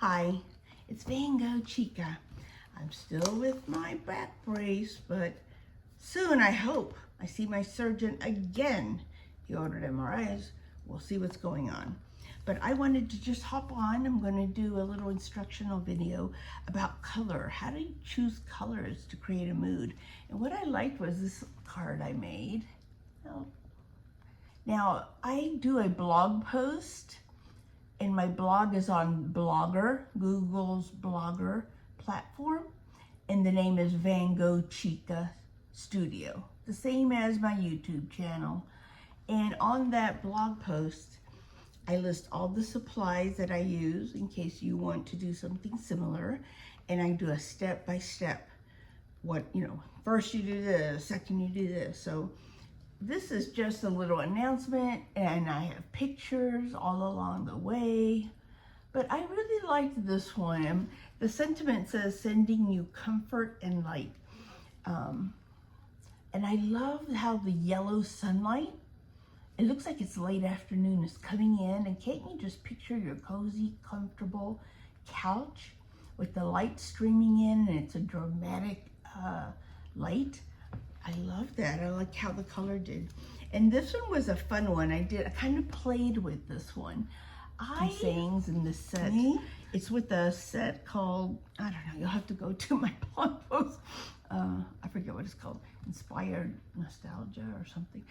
Hi, it's VanGoghChica. I'm still with my back brace, but soon I hope I see my surgeon again. He ordered MRIs. We'll see what's going on. But I wanted to just hop on. I'm going to do a little instructional video about color. How do you choose colors to create a mood? And what I liked was this card I made. Now, I do a blog post, and my blog is on Blogger, Google's Blogger platform, and the name is VanGoghChica Studio, the same as my YouTube channel. And on that blog post, I list all the supplies that I use in case you want to do something similar, and I do a step-by-step. First you do this, second you do this. So this is just a little announcement, and I have pictures all along the way. But I really liked this one. The sentiment says, sending you comfort and light. And I love how the yellow sunlight, it looks like it's late afternoon, is coming in. And can't you just picture your cozy, comfortable couch with the light streaming in, and it's a dramatic light. I love that. I like how the color did. And this one was a fun one. I kind of played with this one. Sayings in the set. It's with a set called, I don't know, you'll have to go to my blog post. I forget what it's called. Inspired Nostalgia or something.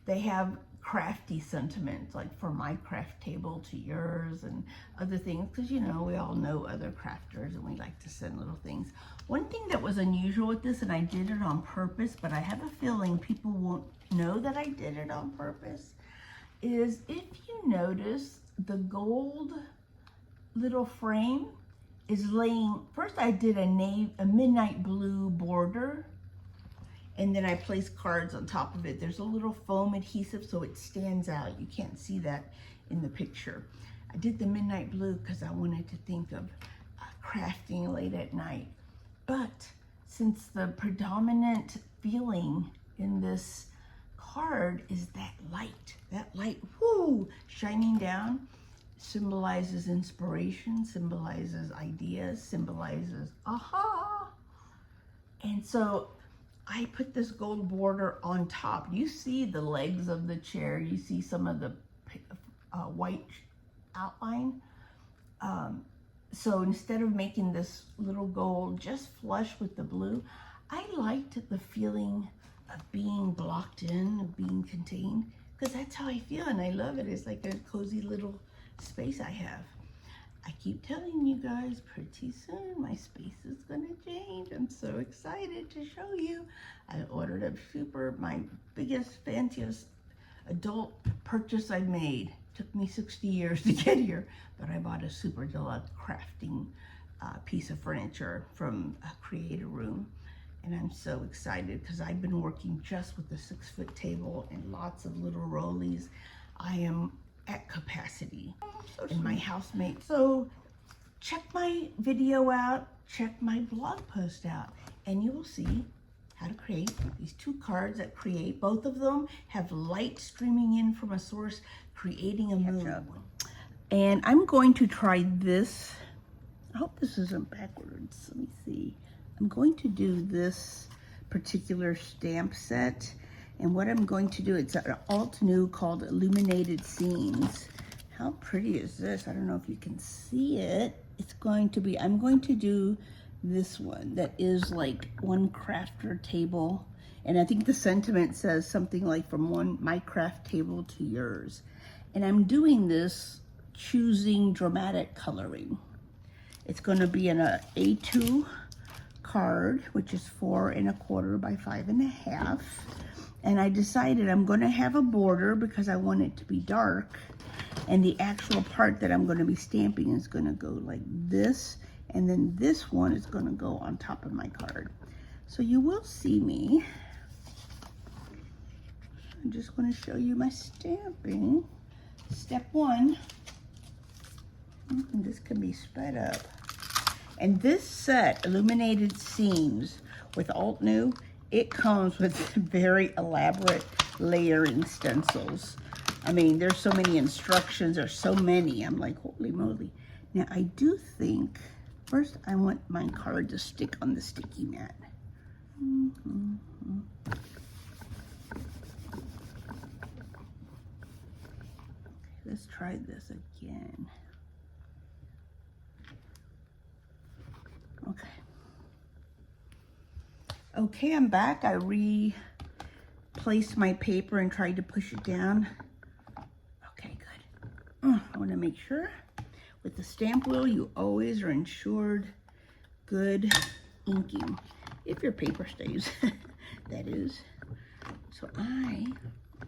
They have crafty sentiments, like from my craft table to yours and other things, because we all know other crafters and we like to send little things. One thing that was unusual with this, and I did it on purpose, but I have a feeling people won't know that I did it on purpose, is if you notice the gold little frame is laying, first I did a midnight blue border, and then I placed cards on top of it. There's a little foam adhesive so it stands out. You can't see that in the picture. I did the midnight blue because I wanted to think of crafting late at night. But since the predominant feeling in this card is that light, whoo, shining down, symbolizes inspiration, symbolizes ideas, symbolizes aha. And so I put this gold border on top. You see the legs of the chair. You see some of the white outline. So instead of making this little gold just flush with the blue, I liked the feeling of being blocked in, of being contained, because that's how I feel, and I love it. It's like a cozy little space I have. I keep telling you guys, pretty soon my space is gonna change. I'm so excited to show you. I ordered my biggest, fanciest adult purchase I've made. Took me 60 years to get here, but I bought a super deluxe crafting piece of furniture from a creator room. And I'm so excited because I've been working just with a 6-foot table and lots of little rollies. I am at capacity in my housemate. So check my video out, check my blog post out, and you will see how to create these 2 cards that create. Both of them have light streaming in from a source, creating a mood. And I'm going to try this. I hope this isn't backwards. Let me see. I'm going to do this particular stamp set. And what I'm going to do, it's an Altenew called Illuminated Scenes. How pretty is this? I don't know if you can see it. I'm going to do this one that is like one crafter table. And I think the sentiment says something like from my craft table to yours. And I'm doing this choosing dramatic coloring. It's going to be in a A2 card, which is 4 1/4 by 5 1/2. And I decided I'm going to have a border because I want it to be dark. And the actual part that I'm going to be stamping is going to go like this. And then this one is going to go on top of my card. So you will see me. I'm just going to show you my stamping. Step 1. And this can be sped up. And this set, Illuminated Scenes with Altenew, it comes with very elaborate layering stencils. I mean, there's so many instructions, there's so many. I'm like, holy moly. Now I do think, first I want my card to stick on the sticky mat. Let's try this again. Okay. Okay, I'm back. I replaced my paper and tried to push it down. Okay, good. I want to make sure with the stamp wheel, you always are ensured good inking. If your paper stays, that is. So I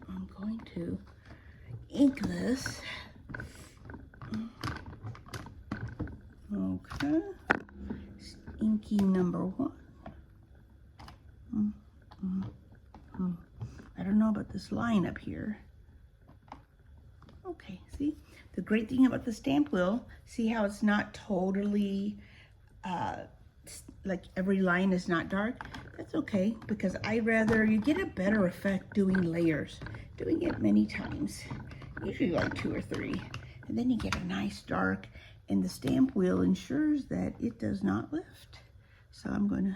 am going to ink this. Okay. Inking number 1. I don't know about this line up here. Okay, see? The great thing about the stamp wheel, see how it's not totally, like every line is not dark? That's okay, because you get a better effect doing layers, doing it many times, usually like 2 or 3, and then you get a nice dark, and the stamp wheel ensures that it does not lift. So I'm going to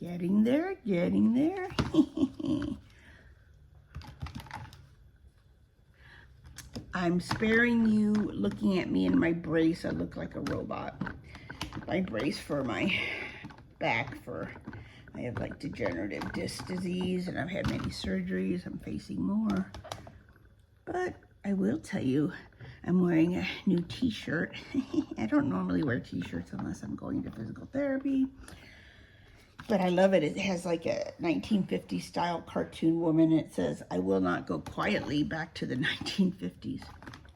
getting there. I'm sparing you looking at me in my brace. I look like a robot. My brace for my back I have like degenerative disc disease and I've had many surgeries. I'm facing more. But I will tell you, I'm wearing a new t-shirt. I don't normally wear t-shirts unless I'm going to physical therapy. But I love it. It has like a 1950s style cartoon woman. And it says, "I will not go quietly back to the 1950s.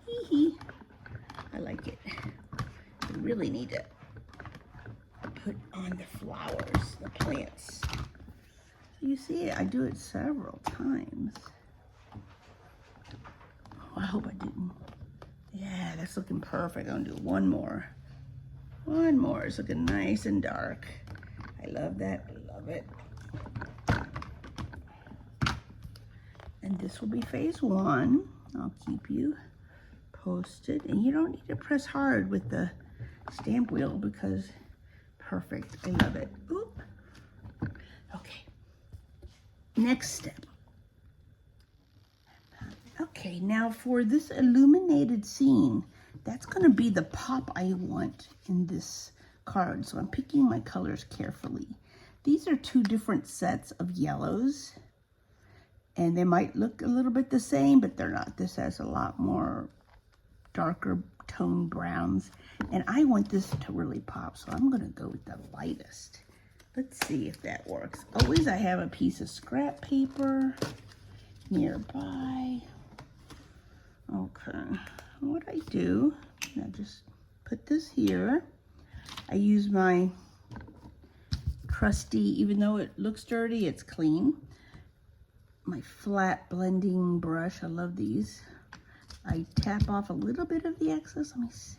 Hee hee. I like it. I really need to put on the flowers, the plants. So you see it, I do it several times. Oh, I hope I didn't. Yeah, that's looking perfect. I'm gonna do one more. One more. It's looking nice and dark. I love that. I love it. And this will be phase 1. I'll keep you posted. And you don't need to press hard with the stamp wheel because perfect. I love it. Oop. Okay. Next step. Okay, now for this illuminated scene, that's going to be the pop I want in this card. So I'm picking my colors carefully. These are 2 different sets of yellows. And they might look a little bit the same, but they're not. This has a lot more darker tone browns. And I want this to really pop, so I'm going to go with the lightest. Let's see if that works. Always I have a piece of scrap paper nearby. Okay, what I do, I just put this here. I use my trusty, even though it looks dirty, it's clean. My flat blending brush, I love these. I tap off a little bit of the excess. Let me see.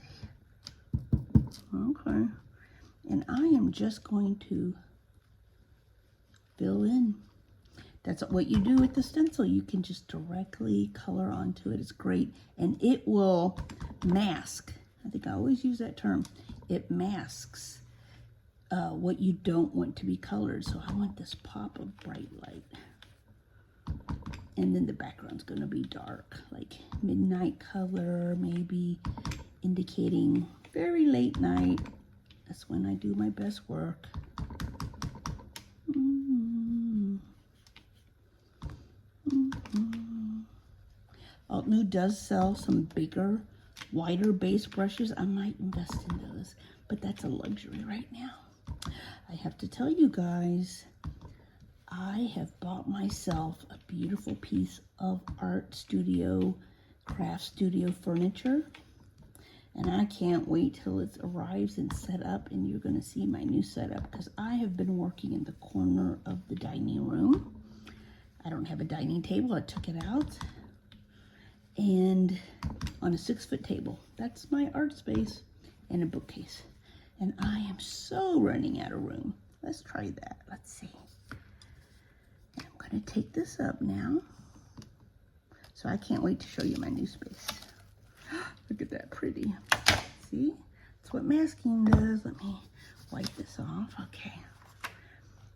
Okay. And I am just going to fill in. That's what you do with the stencil. You can just directly color onto it. It's great. And it will mask. I think I always use that term. It masks what you don't want to be colored. So I want this pop of bright light. And then the background's going to be dark, like midnight color, maybe indicating very late night. That's when I do my best work. Altenew does sell some bigger, wider base brushes. I might invest in those, but that's a luxury right now. I have to tell you guys, I have bought myself a beautiful piece of art studio, craft studio furniture. And I can't wait till it arrives and set up, and you're going to see my new setup because I have been working in the corner of the dining room. I don't have a dining table. I took it out. And on a 6-foot table. That's my art space and a bookcase. And I am so running out of room. Let's try that. Let's see. And I'm going to take this up now. So I can't wait to show you my new space. Look at that pretty. See? That's what masking does. Let me wipe this off. Okay.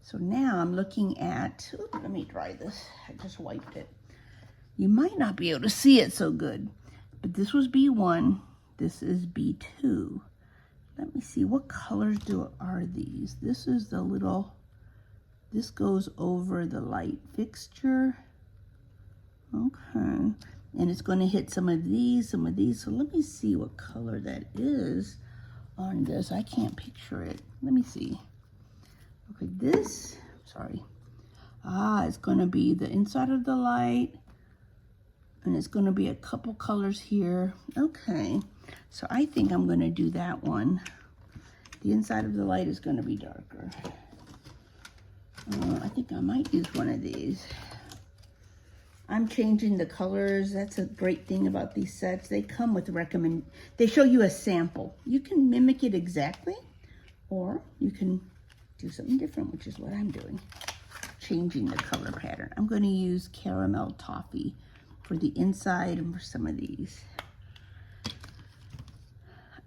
So now I'm looking at, oops, let me dry this. I just wiped it. You might not be able to see it so good, but this was B1. This is B2. Let me see, what colors are these? This is the little, this goes over the light fixture. Okay, and it's going to hit some of these. So let me see what color that is on this. I can't picture it. Let me see. Okay, this, sorry. It's going to be the inside of the light, and it's going to be a couple colors here. Okay, so I think I'm going to do that one. The inside of the light is going to be darker. I think I might use one of these. I'm changing the colors. That's a great thing about these sets. They come with they show you a sample. You can mimic it exactly, or you can do something different, which is what I'm doing. Changing the color pattern. I'm going to use caramel toffee for the inside and for some of these.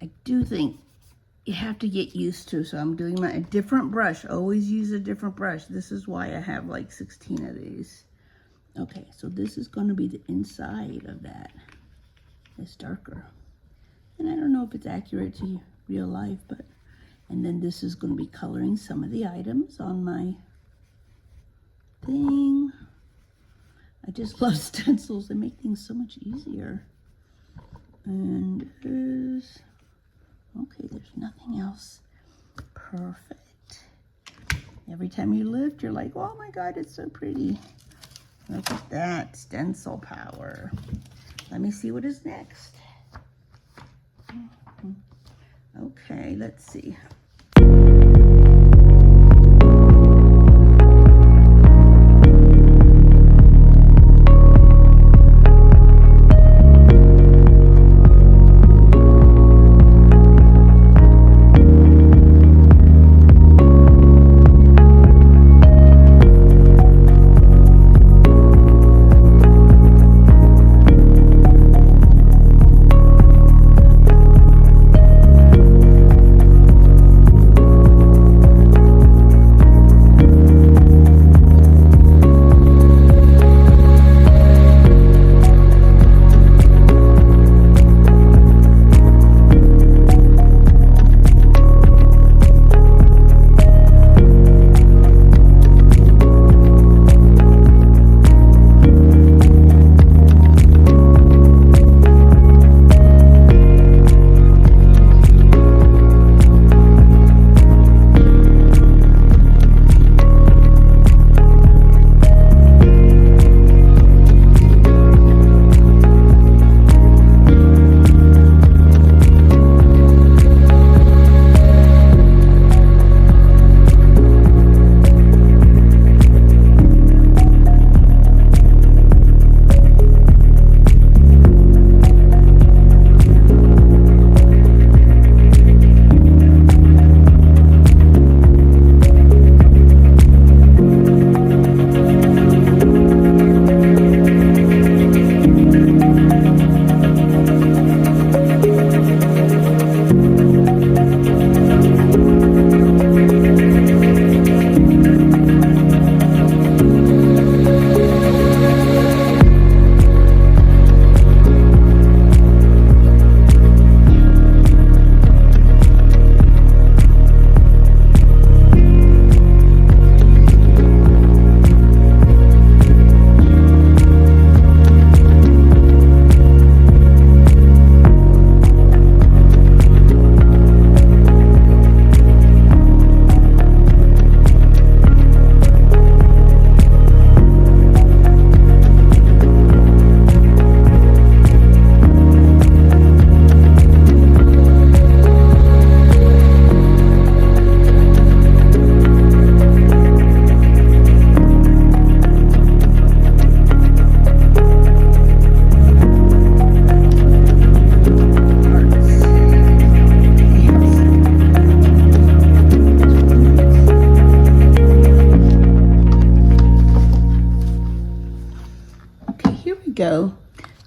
I do think you have to get used to, so I'm doing a different brush. Always use a different brush. This is why I have like 16 of these. Okay, so this is going to be the inside of that. It's darker. And I don't know if it's accurate to real life, but, and then this is going to be coloring some of the items on my thing. I just love stencils. They make things so much easier. And okay, there's nothing else. Perfect. Every time you lift, you're like, oh my God, it's so pretty. Look at that, stencil power. Let me see what is next. Okay, let's see.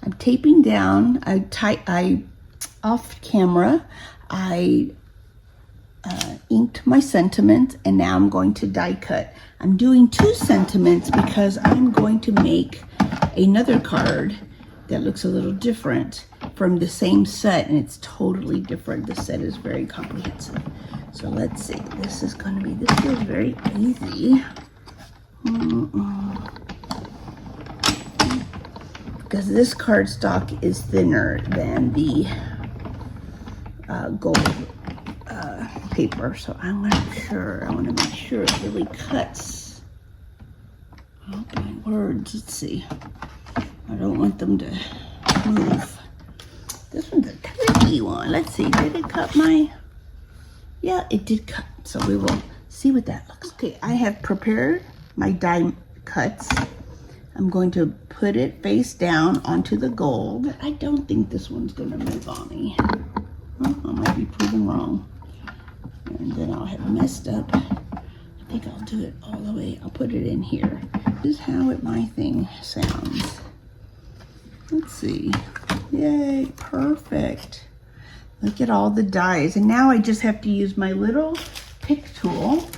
I'm taping down. Off camera, I inked my sentiment, and now I'm going to die cut. I'm doing 2 sentiments because I'm going to make another card that looks a little different from the same set, and it's totally different. The set is very comprehensive. So let's see. This feels very easy. Because this cardstock is thinner than the gold paper, so I want to make sure it really cuts. Oh my words, let's see. I don't want them to move. This one's a tricky one. Let's see, did it cut my? Yeah, it did cut, so we will see what that looks like. Okay, I have prepared my die cuts. I'm going to put it face down onto the gold. I don't think this one's going to move on me. Well, I might be proven wrong. And then I'll have messed up. I think I'll do it all the way. I'll put it in here. This is how my thing sounds. Let's see. Yay, perfect. Look at all the dies. And now I just have to use my little pick tool.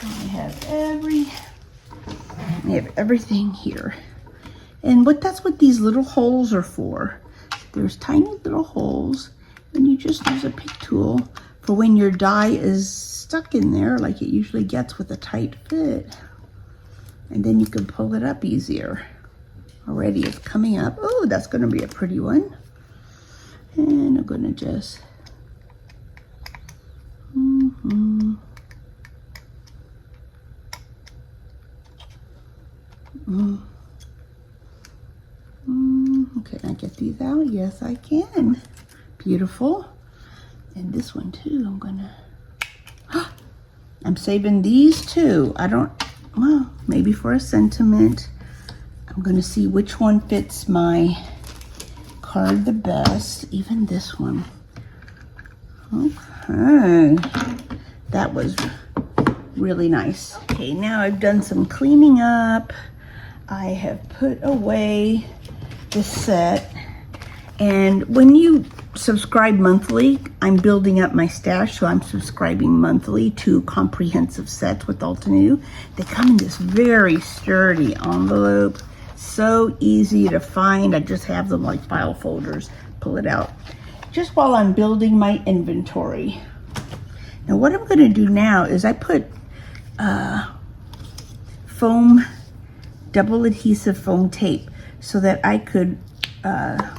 I have everything here. And that's what these little holes are for. There's tiny little holes, and you just use a pick tool for when your die is stuck in there, like it usually gets with a tight fit. And then you can pull it up easier. Already it's coming up. Oh, that's going to be a pretty one. And I'm going to just... Can I get these out? Yes, I can. Beautiful. And this one too, I'm gonna... I'm saving these too. Well, maybe for a sentiment. I'm gonna see which one fits my card the best. Even this one. Okay. That was really nice. Okay, now I've done some cleaning up. I have put away the set, and when you subscribe monthly, I'm building up my stash, so I'm subscribing monthly to comprehensive sets with Altenew. They come in this very sturdy envelope, so easy to find. I just have them like file folders, pull it out just while I'm building my inventory. Now what I'm going to do now is I put foam, double adhesive foam tape, so that I could, I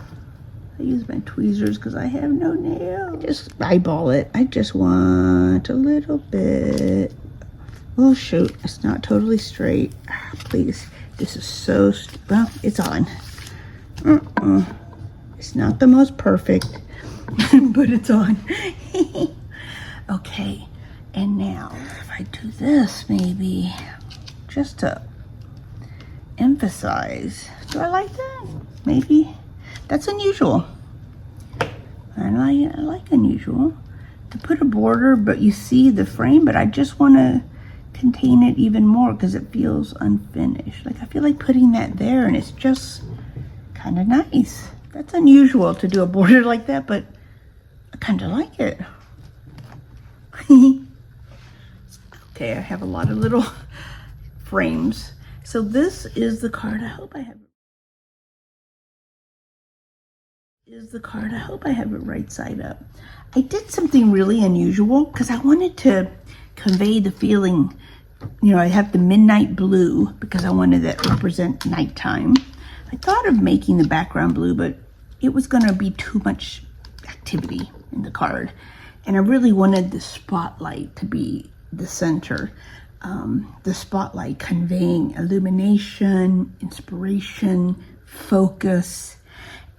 use my tweezers because I have no nails. Just eyeball it. I just want a little bit. Oh shoot, it's not totally straight. Please, this is so, well, it's on. It's not the most perfect, but it's on. Okay, and now if I do this maybe, just to emphasize. Do I like that? Maybe. That's unusual. I like unusual. To put a border, but you see the frame, but I just want to contain it even more because it feels unfinished. Like I feel like putting that there, and it's just kind of nice. That's unusual to do a border like that, but I kind of like it. Okay, I have a lot of little frames. So this is the card. I hope I have it right side up. I did something really unusual because I wanted to convey the feeling. You know, I have the midnight blue because I wanted that to represent nighttime. I thought of making the background blue, but it was going to be too much activity in the card. And I really wanted the spotlight to be the center. The spotlight conveying illumination, inspiration, focus,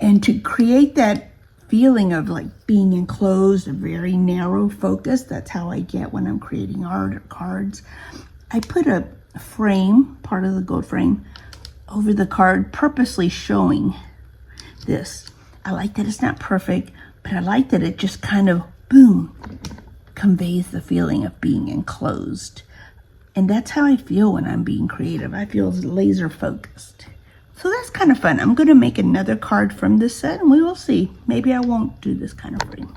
and to create that feeling of like being enclosed, a very narrow focus. That's how I get when I'm creating art or cards. I put a frame, part of the gold frame, over the card, purposely showing this. I like that it's not perfect, but I like that it just kind of, boom, conveys the feeling of being enclosed. And that's how I feel when I'm being creative. I feel laser focused. So that's kind of fun. I'm going to make another card from this set and we will see. Maybe I won't do this kind of frame.